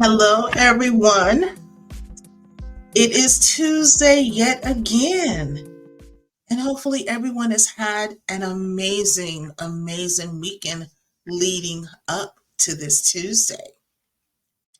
Hello, everyone. It is Tuesday yet again, and hopefully, everyone has had an amazing, amazing weekend leading up to this Tuesday.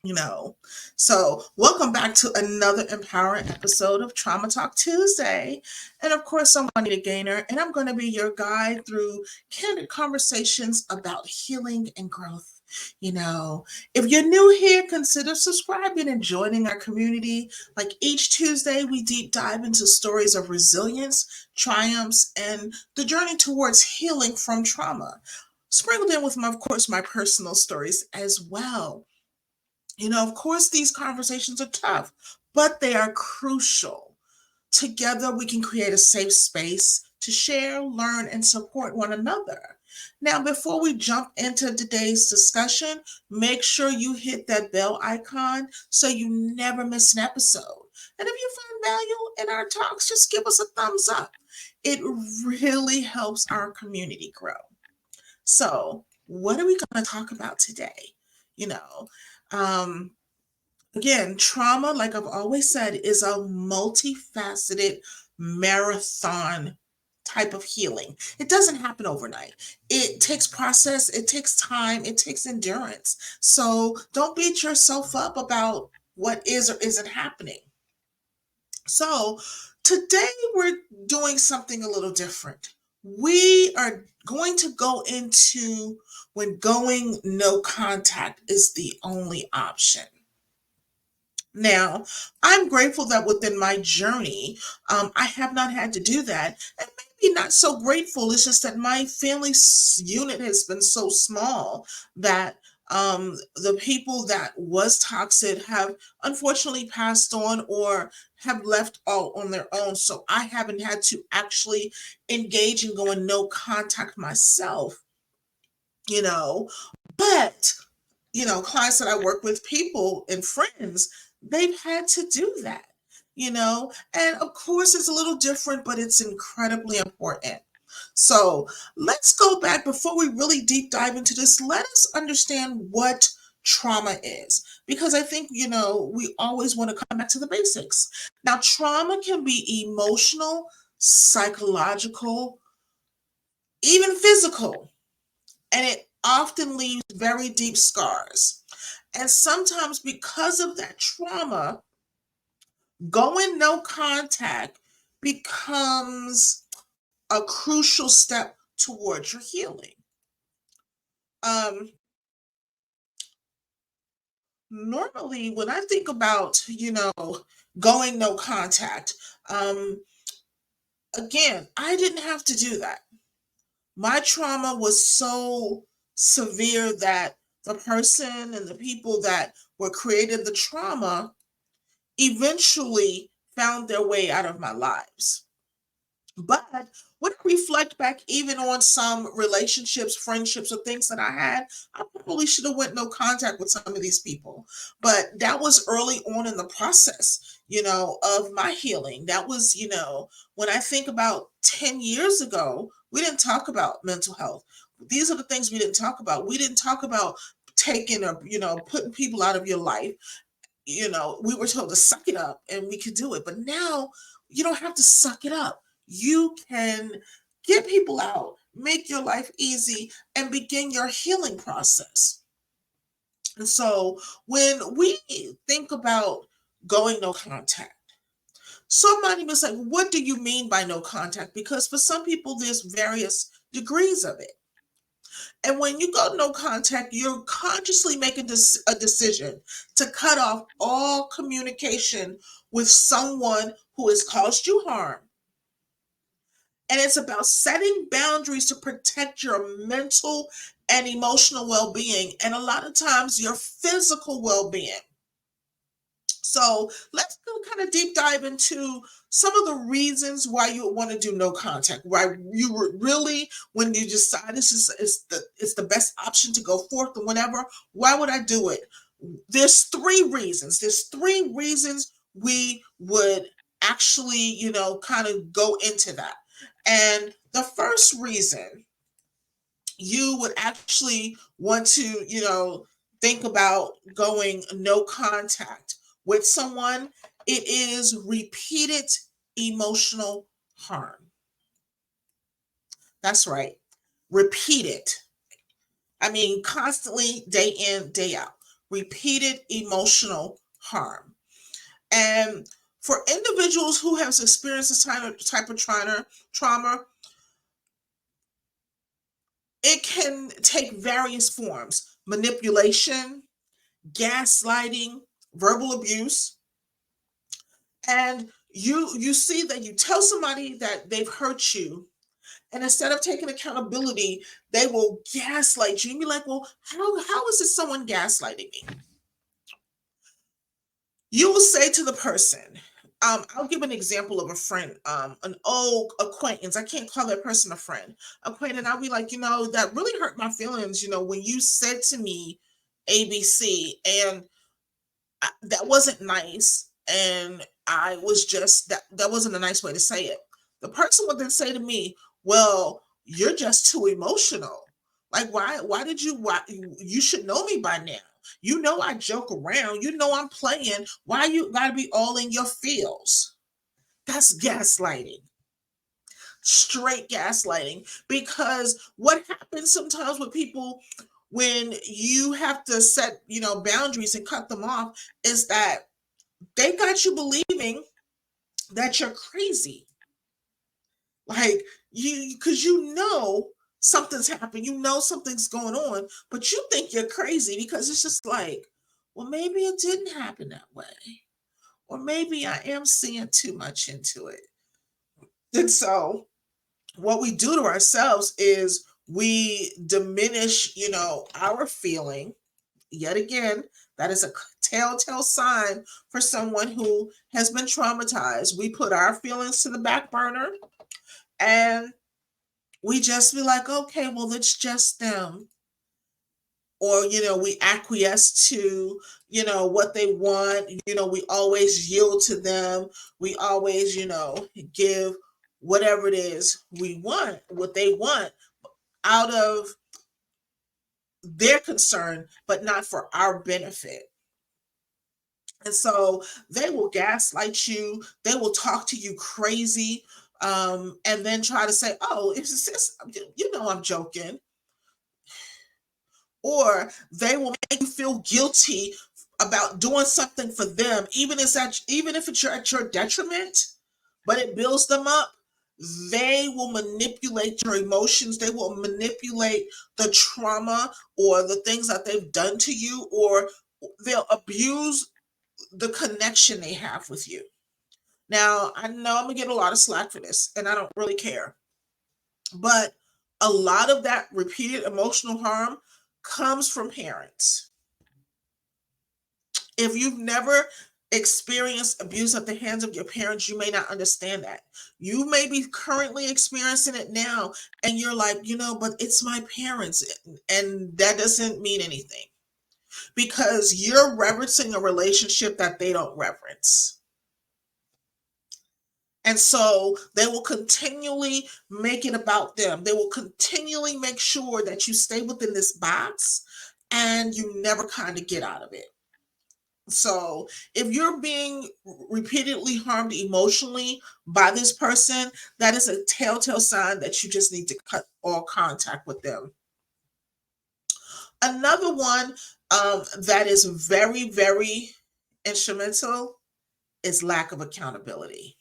You know, so welcome back to another empowering episode of Trauma Talk Tuesday. And of course, I'm Juanita Gaynor, and I'm going to be your guide through candid conversations about healing and growth. If you're new here, consider subscribing and joining our community. Like each Tuesday, we deep dive into stories of resilience, triumphs, and the journey towards healing from trauma. Sprinkled in with, of course, my personal stories as well. Of course, these conversations are tough, but they are crucial. Together, we can create a safe space to share, learn, and support one another. Now, before we jump into today's discussion, make sure you hit that bell icon so you never miss an episode. And if you find value in our talks, just give us a thumbs up. It really helps our community grow. So, what are we going to talk about today? You know, um, Again, trauma, like I've always said, is a multifaceted marathon type of healing. It doesn't happen overnight. It takes process, it takes time, it takes endurance. So don't beat yourself up about what is or isn't happening. So today we're doing something a little different. We are going to go into when going no contact is the only option. Now, I'm grateful that within my journey, I have not had to do that. And maybe not so grateful. It's just that my family unit has been so small that the people that was toxic have unfortunately passed on or have left all on their own. So I haven't had to actually engage in going no contact myself, you know. But clients that I work with, people and friends, they've had to do that. And of course, it's a little different, but it's incredibly important. So let's go back before we really deep dive into this. Let us understand what trauma is, because I think, we always want to come back to the basics. Now, trauma can be emotional, psychological, even physical, and it often leaves very deep scars. And sometimes, because of that trauma, going no contact becomes a crucial step towards your healing. Um, Normally, when I think about, going no contact, again, I didn't have to do that. My trauma was so severe that the person and the people that were created the trauma eventually found their way out of my lives. But when I reflect back even on some relationships, friendships, or things that I had, I probably should have went no contact with some of these people. But that was early on in the process, of my healing. That was, when I think about 10 years ago, we didn't talk about mental health. These are the things we didn't talk about. We didn't talk about taking or, putting people out of your life. We were told to suck it up and we could do it. But now you don't have to suck it up. You can get people out, make your life easy, and begin your healing process. And so when we think about going no contact, somebody was like, what do you mean by no contact? Because for some people, there's various degrees of it. And when you go no contact, you're consciously making a decision to cut off all communication with someone who has caused you harm. And it's about setting boundaries to protect your mental and emotional well being, and a lot of times your physical well being. So let's go kind of deep dive into some of the reasons why you would want to do no contact. Why you would really, when you decide this is the best option to go forth and whatever, why would I do it? There's three reasons. There's three reasons we would actually, kind of go into that. And the first reason you would actually want to, think about going no contact with someone, it is repeated emotional harm. That's right. Repeated. I mean, constantly, day in, day out. Repeated emotional harm. And for individuals who have experienced this type of trauma, it can take various forms: manipulation, gaslighting, verbal abuse. And you see that you tell somebody that they've hurt you, and instead of taking accountability, they will gaslight you and be like, well, how is this someone gaslighting me? You will say to the person, I'll give an example of a friend, an old acquaintance. I can't call that person a friend. Acquaintance, I'll be like, that really hurt my feelings, when you said to me ABC, and that wasn't nice. And I was just, that wasn't a nice way to say it. The person would then say to me, well, you're just too emotional. Like, why you should know me by now. I joke around. I'm playing. Why you gotta be all in your feels? That's gaslighting. Straight gaslighting. Because what happens sometimes with people when you have to set, boundaries and cut them off, is that they got you believing that you're crazy. Like, because something's happened, something's going on, but you think you're crazy because it's just like, well, maybe it didn't happen that way. Or maybe I am seeing too much into it. And so what we do to ourselves is we diminish, our feeling. Yet again, that is a telltale sign for someone who has been traumatized. We put our feelings to the back burner, and we just be like, okay, well, it's just them. Or, we acquiesce to, what they want. We always yield to them. We always, give whatever it is we want, what they want, out of their concern, but not for our benefit. And so they will gaslight you. They will talk to you crazy, and then try to say, oh, it's just, I'm joking. Or they will make you feel guilty about doing something for them, even if it's at your detriment, but it builds them up. They will manipulate your emotions. They will manipulate the trauma or the things that they've done to you, or they'll abuse the connection they have with you. Now, I know I'm gonna get a lot of slack for this, and I don't really care. But a lot of that repeated emotional harm comes from parents. If you've never experienced abuse at the hands of your parents, you may not understand that. You may be currently experiencing it now, and you're like, but it's my parents, and that doesn't mean anything, because you're reverencing a relationship that they don't reverence. And so they will continually make it about them. They will continually make sure that you stay within this box and you never kind of get out of it. So if you're being repeatedly harmed emotionally by this person, that is a telltale sign that you just need to cut all contact with them. Another one, that is very, very instrumental, is lack of accountability.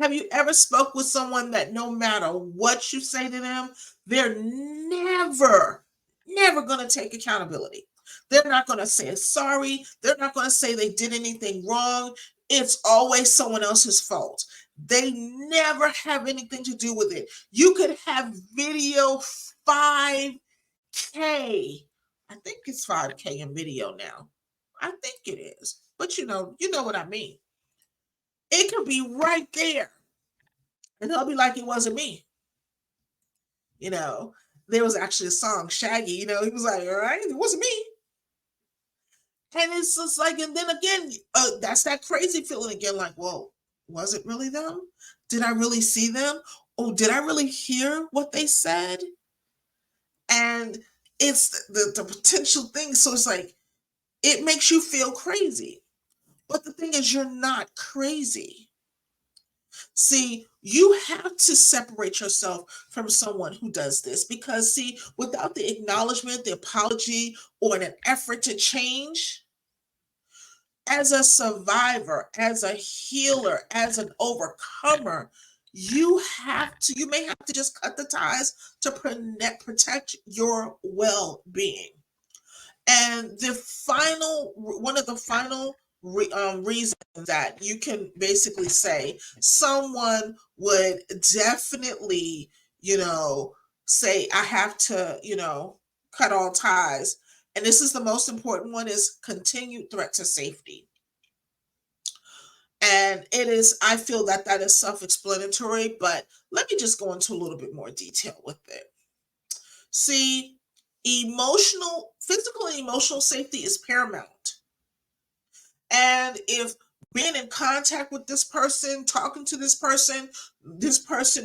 Have you ever spoke with someone that no matter what you say to them, they're never going to take accountability? They're not going to say sorry. They're not going to say they did anything wrong. It's always someone else's fault. They never have anything to do with it. You could have video 5K. I think it's 5K in video now. I think it is. But you know what I mean. It could be right there. And they'll be like, it wasn't me. You know, there was actually a song, Shaggy, he was like, all right, it wasn't me. And it's just like, and then again, that's that crazy feeling again, like, well, was it really them? Did I really see them? Oh, did I really hear what they said? And It's the potential thing. So it's like, it makes you feel crazy. But the thing is, you're not crazy. See, you have to separate yourself from someone who does this because, see, without the acknowledgement, the apology, or an effort to change, as a survivor, as a healer, as an overcomer, you may have to just cut the ties to protect your well being. And one of the final reasons that you can basically say someone would definitely, you know, say, I have to, cut all ties. And this is the most important one, is continued threat to safety. And I feel that that is self explanatory, but let me just go into a little bit more detail with it. See, physical and emotional safety is paramount. And if being in contact with this person, talking to this person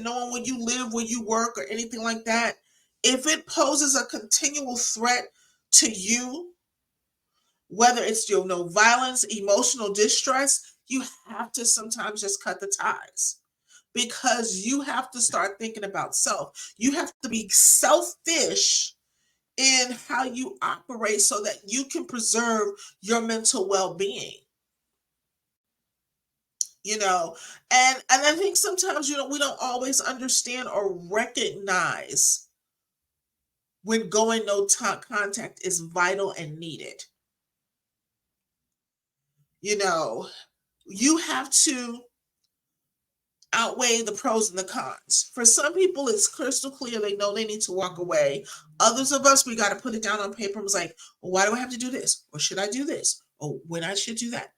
knowing where you live, where you work, or anything like that, if it poses a continual threat to you, whether it's violence, emotional distress, you have to sometimes just cut the ties, because you have to start thinking about self. You have to be selfish in how you operate so that you can preserve your mental well-being. And I think sometimes we don't always understand or recognize when going no contact is vital and needed. You have to outweigh the pros and the cons. For some people, it's crystal clear. They know they need to walk away. Others of us, we got to put it down on paper and was like, well, why do I have to do this? Or should I do this? Or when I should do that?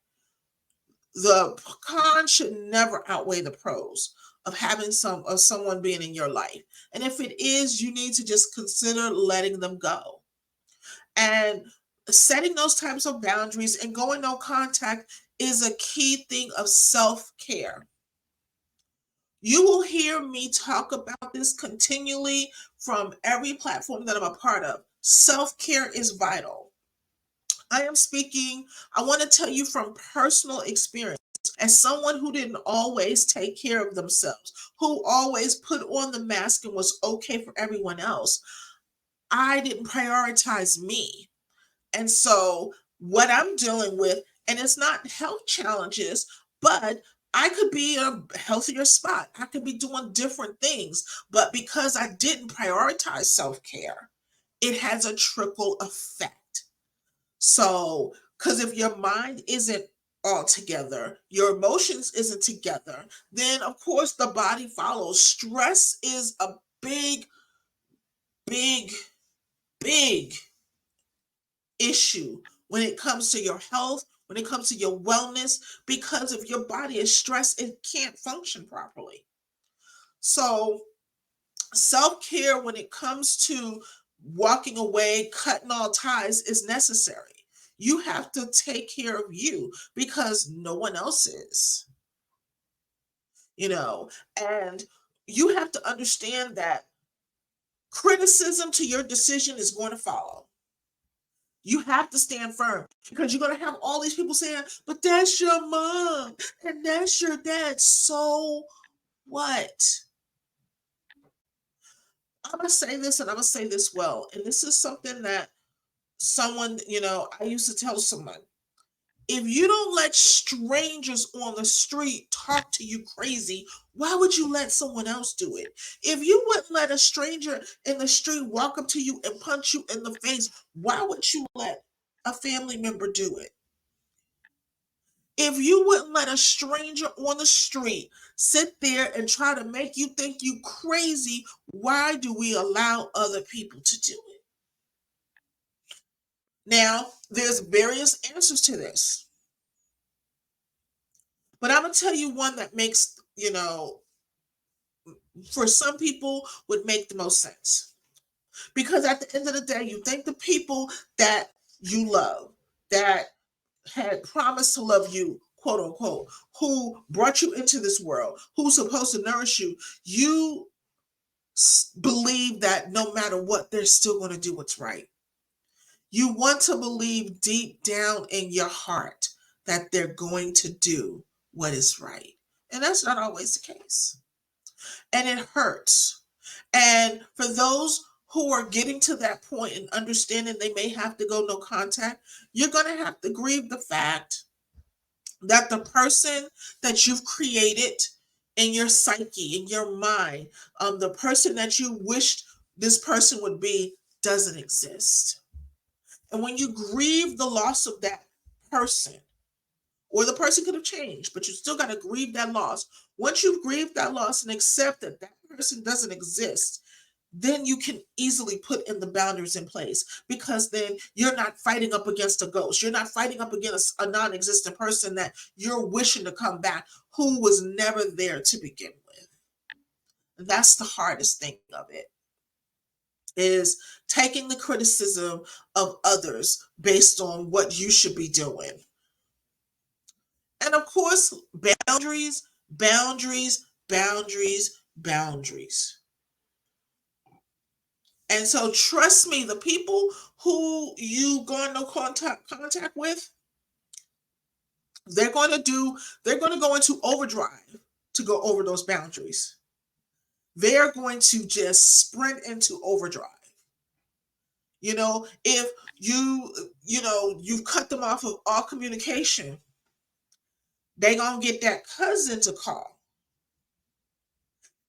The cons should never outweigh the pros of having someone being in your life. And if it is, you need to just consider letting them go. And setting those types of boundaries and going no contact is a key thing of self-care. You will hear me talk about this continually from every platform that I'm a part of. Self-care is vital. I want to tell you from personal experience, as someone who didn't always take care of themselves, who always put on the mask and was okay for everyone else. I didn't prioritize me. And so what I'm dealing with, and it's not health challenges, but I could be in a healthier spot. I could be doing different things. But because I didn't prioritize self-care, it has a trickle effect. So, because if your mind isn't all together, your emotions isn't together, then of course the body follows. Stress is a big, big, big issue when it comes to your health, when it comes to your wellness, because if your body is stressed, it can't function properly. So, self-care when it comes to walking away, cutting all ties is necessary. You have to take care of you because no one else is, and you have to understand that criticism to your decision is going to follow. You have to stand firm because you're going to have all these people saying, but that's your mom and that's your dad. So what? I'm going to say this and I'm going to say this well. And this is something that I used to tell someone, if you don't let strangers on the street talk to you crazy, why would you let someone else do it? If you wouldn't let a stranger in the street walk up to you and punch you in the face, why would you let a family member do it? If you wouldn't let a stranger on the street sit there and try to make you think you crazy, why do we allow other people to do it? Now, there's various answers to this. But I'm going to tell you one that makes, for some people would make the most sense. Because at the end of the day, you think the people that you love, that had promised to love you, quote unquote, who brought you into this world, who's supposed to nourish you, you believe that no matter what, they're still going to do what's right. You want to believe deep down in your heart that they're going to do what is right. And that's not always the case. And it hurts. And for those who are getting to that point and understanding they may have to go no contact, you're going to have to grieve the fact that the person that you've created in your psyche, in your mind, the person that you wished this person would be, doesn't exist. And when you grieve the loss of that person, or the person could have changed, but you still got to grieve that loss. Once you've grieved that loss and accept that that person doesn't exist, then you can easily put in the boundaries in place, because then you're not fighting up against a ghost. You're not fighting up against a non-existent person that you're wishing to come back, who was never there to begin with. And that's the hardest thing of it, is taking the criticism of others based on what you should be doing. And of course, boundaries, boundaries, boundaries, boundaries. And so trust me, the people who you go in no contact with, they're going to go into overdrive to go over those boundaries. They're going to just sprint into overdrive. If you've cut them off of all communication, they're going to get that cousin to call.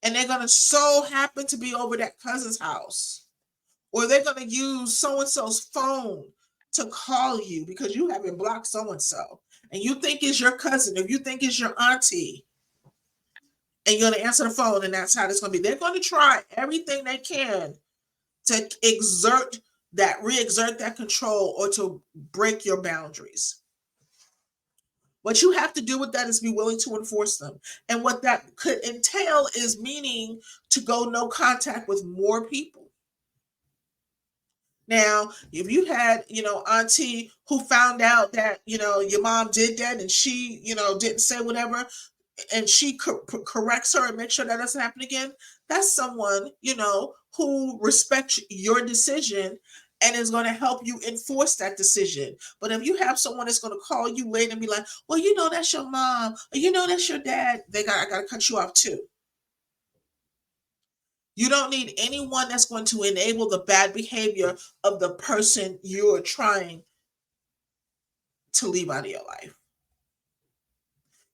And they're going to so happen to be over that cousin's house. Or they're going to use so-and-so's phone to call you because you haven't blocked so-and-so. And you think it's your cousin, or you think it's your auntie. And you're going to answer the phone, and that's how it's going to be. They're going to try everything they can to re-exert that control, or to break your boundaries. What you have to do with that is be willing to enforce them. And what that could entail is meaning to go no contact with more people. Now, if you had, auntie who found out that, your mom did that, and she, didn't say whatever, and she corrects her and makes sure that doesn't happen again, that's someone, who respects your decision and is going to help you enforce that decision. But if you have someone that's going to call you later and be like, well, that's your mom, or that's your dad, I got to cut you off too. You don't need anyone that's going to enable the bad behavior of the person you are trying to leave out of your life.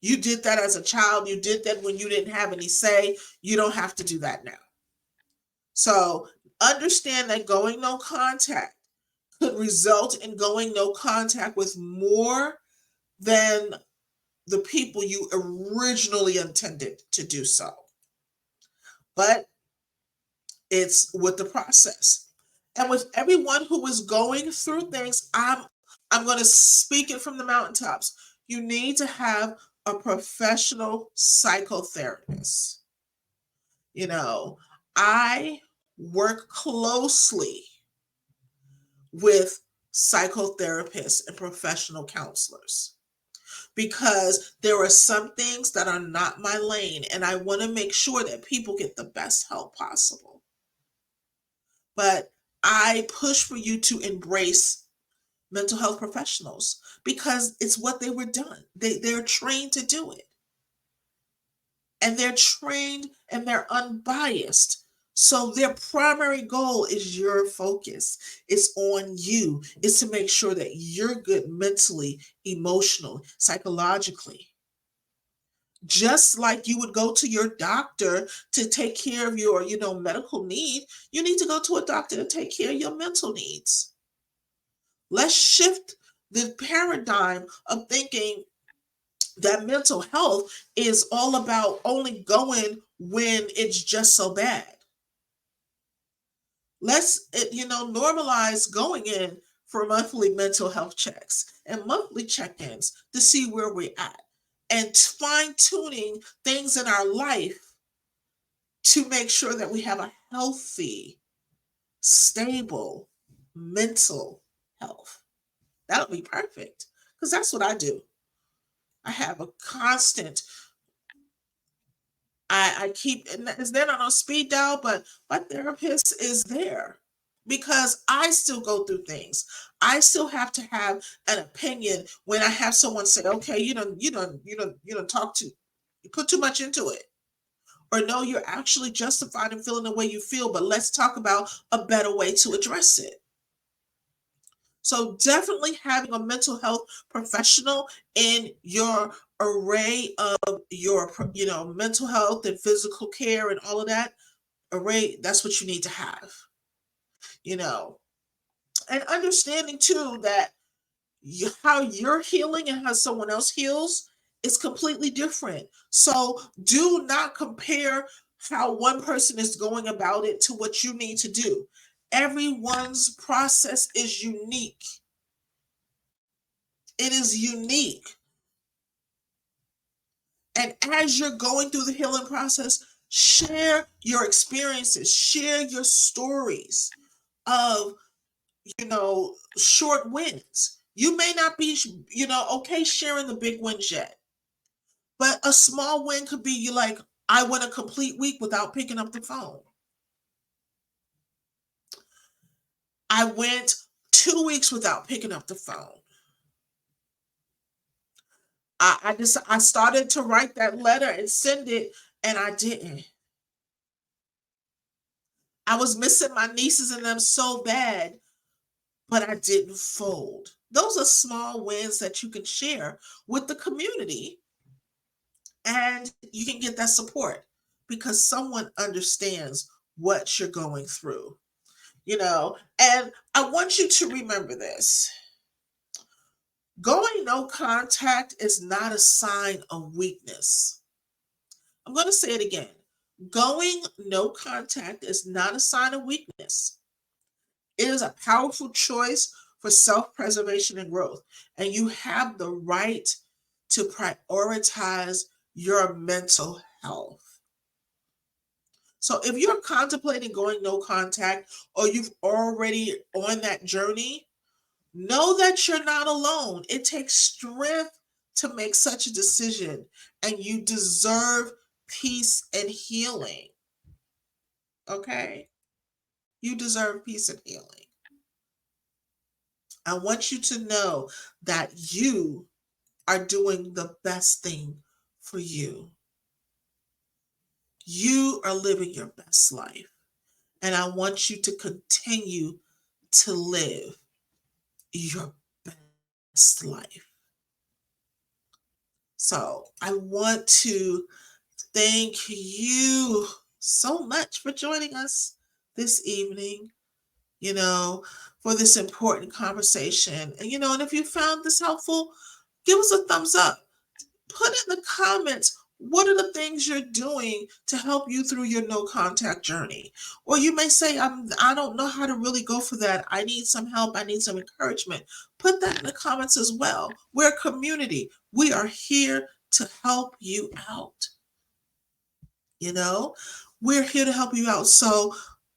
You did that as a child. You did that when you didn't have any say. You don't have to do that now. So understand that going no contact could result in going no contact with more than the people you originally intended to do so. But it's with the process. And with everyone who is going through things, I'm going to speak it from the mountaintops. You need to have a professional psychotherapist. I work closely with psychotherapists and professional counselors, because there are some things that are not my lane, and I want to make sure that people get the best help possible. But I push for you to embrace mental health professionals, because it's what they were done. They're trained to do it. And they're trained and they're unbiased. So their primary goal is your focus. It's on you. It's to make sure that you're good mentally, emotionally, psychologically. Just like you would go to your doctor to take care of your, medical need, you need to go to a doctor to take care of your mental needs. Let's shift the paradigm of thinking that mental health is all about only going when it's just so bad. Let's, normalize going in for monthly mental health checks and monthly check-ins to see where we're at, and fine-tuning things in our life to make sure that we have a healthy, stable mental health. That'll be perfect, because that's what I do. I have a constant I keep, and is there not on speed dial, but my therapist is there because I still go through things. I still have to have an opinion when I have someone say, okay, you don't talk to, you put too much into it. Or no, you're actually justified in feeling the way you feel, but let's talk about a better way to address it. So definitely having a mental health professional in your array of your, mental health and physical care and all of that array, that's what you need to have, you know. And understanding too that how you're healing and how someone else heals is completely different. So do not compare how one person is going about it to what you need to do. Everyone's process is unique. It is unique. And as you're going through the healing process, share your experiences, share your stories of, short wins. You may not be, okay sharing the big wins yet, but a small win could be you like, I went a complete week without picking up the phone. I went 2 weeks without picking up the phone. I started to write that letter and send it, and I didn't. I was missing my nieces and them so bad, but I didn't fold. Those are small wins that you can share with the community, and you can get that support because someone understands what you're going through, And I want you to remember this: going no contact is not a sign of weakness. I'm going to say it again. Going no contact is not a sign of weakness. It is a powerful choice for self preservation and growth. And you have the right to prioritize your mental health. So if you're contemplating going no contact or you've already on that journey, know that you're not alone. It takes strength to make such a decision, and you deserve peace and healing. Okay? You deserve peace and healing. I want you to know that you are doing the best thing for you. You are living your best life. And I want you to continue to live your best life. So I want to thank you so much for joining us this evening, for this important conversation. And if you found this helpful, give us a thumbs up. Put in the comments, what are the things you're doing to help you through your no contact journey? Or you may say, I don't know how to really go for that. I need some help. I need some encouragement. Put that in the comments as well. We're a community. We are here to help you out. We're here to help you out. So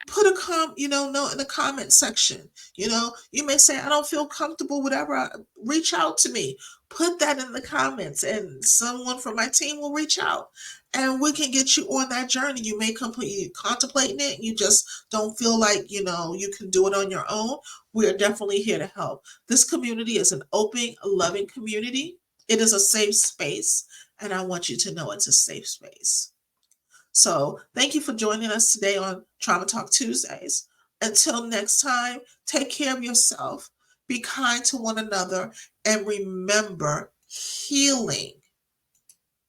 put a note in the comment section. You may say, I don't feel comfortable, whatever. Reach out to me. Put that in the comments, and someone from my team will reach out, and we can get you on that journey. You may complete contemplating it. You just don't feel like, you can do it on your own. We're definitely here to help. This community is an open, loving community. It is a safe space, and I want you to know it's a safe space. So thank you for joining us today on Trauma Talk Tuesdays. Until next time, take care of yourself, be kind to one another, and remember, healing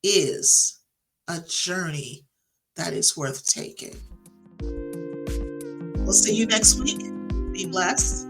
is a journey that is worth taking. We'll see you next week. Be blessed.